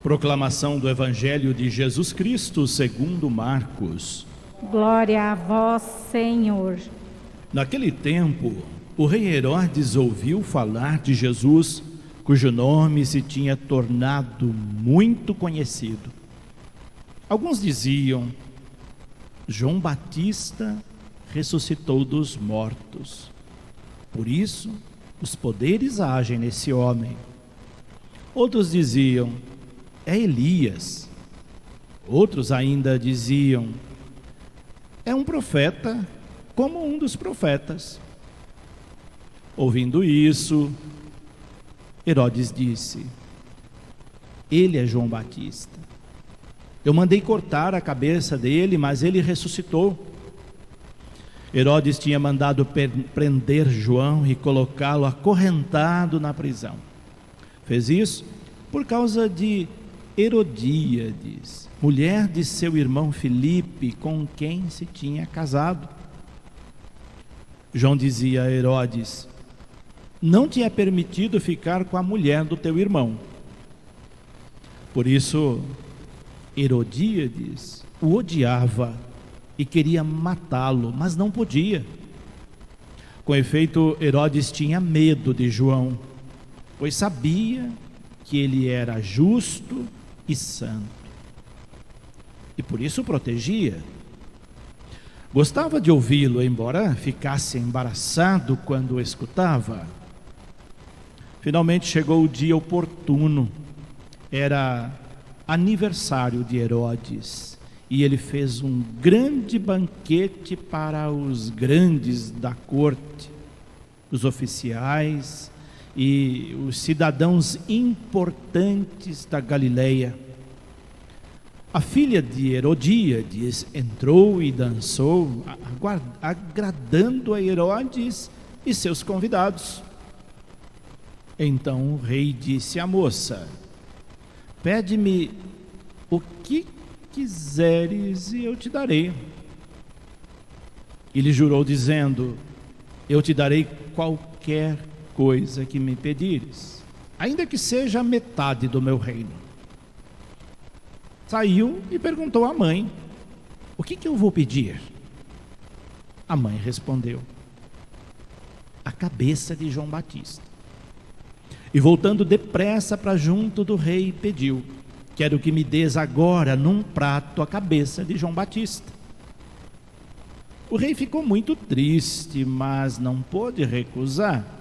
Proclamação do Evangelho de Jesus Cristo segundo Marcos. Glória a vós, Senhor. Naquele tempo, o rei Herodes ouviu falar de Jesus, cujo nome se tinha tornado muito conhecido. Alguns diziam: João Batista ressuscitou dos mortos. Por isso, os poderes agem nesse homem. Outros diziam: é Elias. Outros ainda diziam: é um profeta, como um dos profetas. Ouvindo isso, Herodes disse: ele é João Batista. Eu mandei cortar a cabeça dele, mas ele ressuscitou. Herodes tinha mandado prender João e colocá-lo acorrentado na prisão. Fez isso por causa de Herodíades, mulher de seu irmão Filipe, com quem se tinha casado. João dizia a Herodes: não te é permitido ficar com a mulher do teu irmão. Por isso, Herodíades o odiava e queria matá-lo, mas não podia. Com efeito, Herodes tinha medo de João, pois sabia que ele era justo e santo, e por isso o protegia. Gostava de ouvi-lo, embora ficasse embaraçado quando o escutava. Finalmente chegou o dia oportuno. Era aniversário de Herodes, e ele fez um grande banquete para os grandes da corte, os oficiais e os cidadãos importantes da Galileia. A filha de Herodíades entrou e dançou, agradando a Herodes e seus convidados. Então o rei disse à moça: pede-me o que quiseres e eu te darei. E lhe jurou dizendo: eu te darei qualquer coisa que me pedires, ainda que seja a metade do meu reino. Saiu e perguntou à mãe: o que eu vou pedir? A mãe respondeu: a cabeça de João Batista. E voltando depressa para junto do rei, pediu: quero que me des agora num prato a cabeça de João Batista. O rei ficou muito triste, mas não pôde recusar.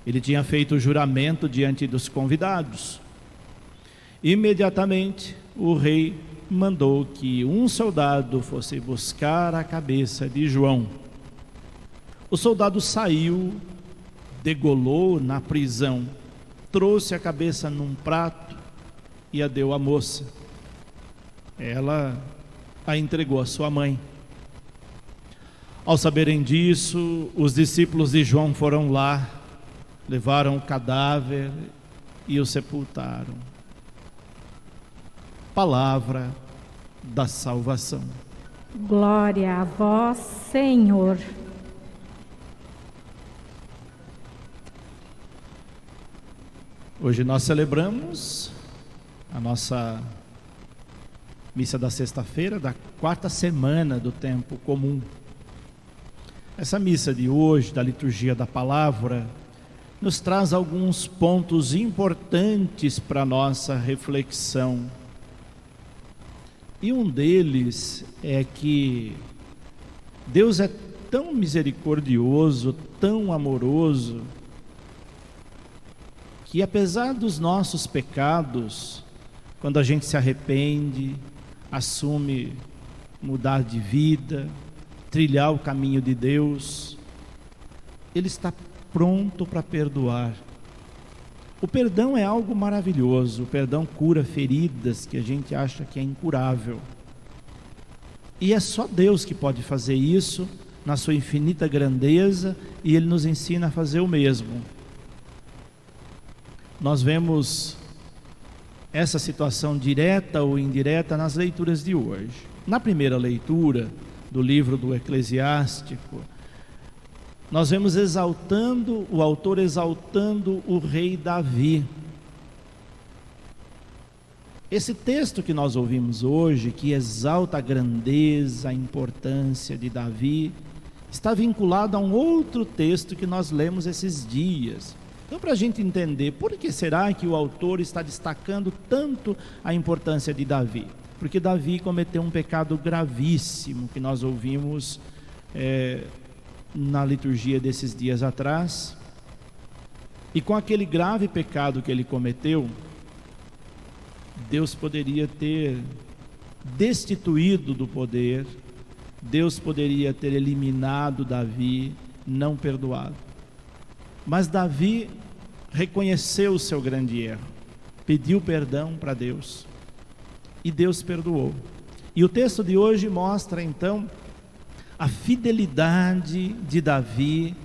Ele tinha feito o juramento diante dos convidados. Imediatamente, o rei mandou que um soldado fosse buscar a cabeça de João. O soldado saiu, degolou na prisão, trouxe a cabeça num prato e a deu à moça. Ela a entregou à sua mãe. Ao saberem disso, os discípulos de João foram lá, levaram o cadáver e o sepultaram. Palavra da salvação. Glória a vós, Senhor. Hoje nós celebramos a nossa missa da sexta-feira, da quarta semana do tempo comum. Essa missa de hoje, da liturgia da palavra, nos traz alguns pontos importantes para a nossa reflexão. E um deles é que Deus é tão misericordioso, tão amoroso, que apesar dos nossos pecados, quando a gente se arrepende, assume mudar de vida, trilhar o caminho de Deus, Ele está pronto para perdoar. O perdão é algo maravilhoso. O perdão cura feridas que a gente acha que é incurável. E é só Deus que pode fazer isso na sua infinita grandeza, e Ele nos ensina a fazer o mesmo. Nós vemos essa situação direta ou indireta nas leituras de hoje. Na primeira leitura do livro do Eclesiástico, nós vemos o autor exaltando o rei Davi. Esse texto que nós ouvimos hoje, que exalta a grandeza, a importância de Davi, está vinculado a um outro texto que nós lemos esses dias. Então, para a gente entender, por que será que o autor está destacando tanto a importância de Davi? Porque Davi cometeu um pecado gravíssimo, que nós ouvimos na liturgia desses dias atrás. E com aquele grave pecado que ele cometeu, Deus poderia ter destituído do poder, Deus poderia ter eliminado Davi, não perdoado. Mas Davi reconheceu o seu grande erro, pediu perdão para Deus, e Deus perdoou. E o texto de hoje mostra então a fidelidade de Davi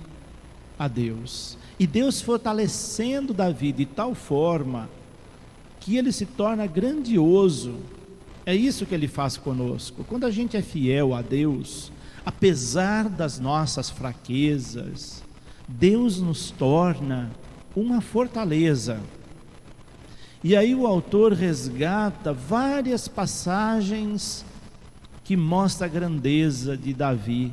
a Deus, e Deus fortalecendo Davi de tal forma que ele se torna grandioso. É isso que ele faz conosco. Quando a gente é fiel a Deus, apesar das nossas fraquezas, Deus nos torna uma fortaleza. E aí o autor resgata várias passagens que mostram a grandeza de Davi.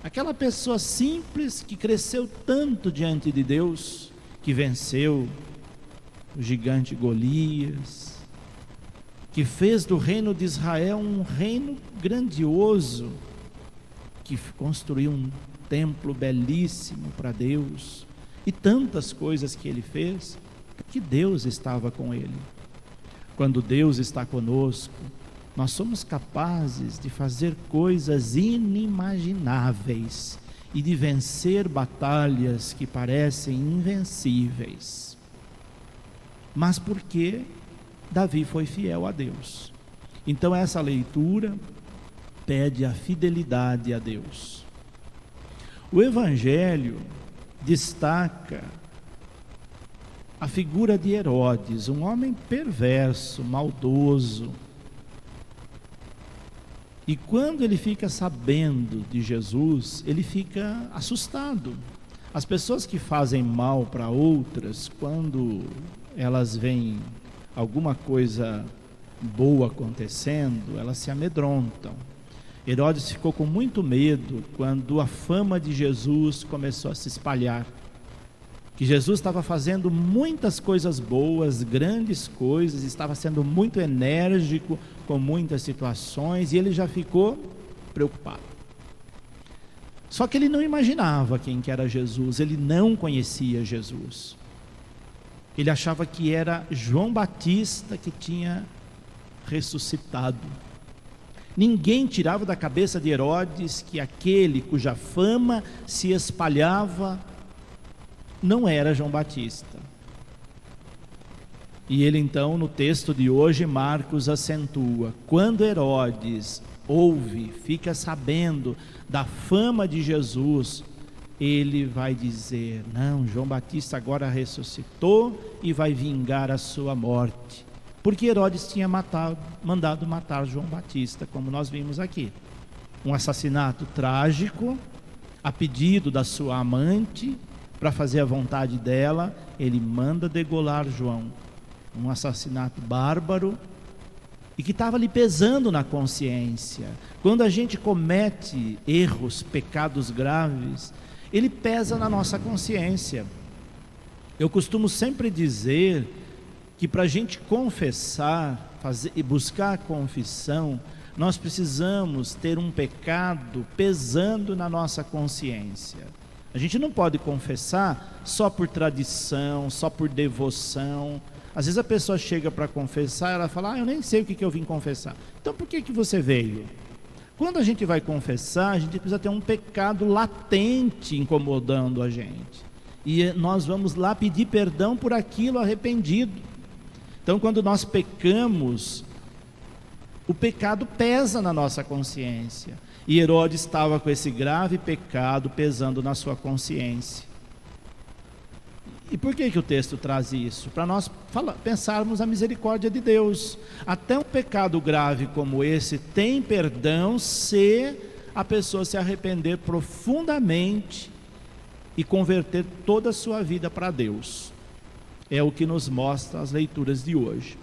Aquela pessoa simples que cresceu tanto diante de Deus, que venceu o gigante Golias, que fez do reino de Israel um reino grandioso, que construiu um templo belíssimo para Deus, e tantas coisas que ele fez, porque Deus estava com ele. Quando Deus está conosco, nós somos capazes de fazer coisas inimagináveis e de vencer batalhas que parecem invencíveis. Mas porque Davi foi fiel a Deus. Então essa leitura pede a fidelidade a Deus. O Evangelho destaca a figura de Herodes, um homem perverso, maldoso. E quando ele fica sabendo de Jesus, ele fica assustado. As pessoas que fazem mal para outras, quando elas veem alguma coisa boa acontecendo, elas se amedrontam. Herodes ficou com muito medo quando a fama de Jesus começou a se espalhar, que Jesus estava fazendo muitas coisas boas, grandes coisas, estava sendo muito enérgico com muitas situações, e ele já ficou preocupado. Só que ele não imaginava quem que era Jesus, ele não conhecia Jesus. Ele achava que era João Batista que tinha ressuscitado. Ninguém tirava da cabeça de Herodes que aquele cuja fama se espalhava não era João Batista. E ele então, no texto de hoje, Marcos acentua: quando Herodes ouve, fica sabendo da fama de Jesus, ele vai dizer: não, João Batista agora ressuscitou e vai vingar a sua morte. Porque Herodes tinha mandado matar João Batista, como nós vimos aqui. Um assassinato trágico, a pedido da sua amante, para fazer a vontade dela, ele manda degolar João. Um assassinato bárbaro, e que estava lhe pesando na consciência. Quando a gente comete erros, pecados graves, ele pesa na nossa consciência. Eu costumo sempre dizer que para a gente confessar, fazer e buscar a confissão, nós precisamos ter um pecado pesando na nossa consciência. A gente não pode confessar só por tradição, só por devoção. Às vezes a pessoa chega para confessar, ela fala: eu nem sei o que eu vim confessar. Então por que você veio? Quando a gente vai confessar, a gente precisa ter um pecado latente incomodando a gente, e nós vamos lá pedir perdão por aquilo arrependido. Então quando nós pecamos, o pecado pesa na nossa consciência, e Herodes estava com esse grave pecado pesando na sua consciência. E por que o texto traz isso? Para nós pensarmos a misericórdia de Deus. Até um pecado grave como esse tem perdão se a pessoa se arrepender profundamente e converter toda a sua vida para Deus. É o que nos mostra as leituras de hoje.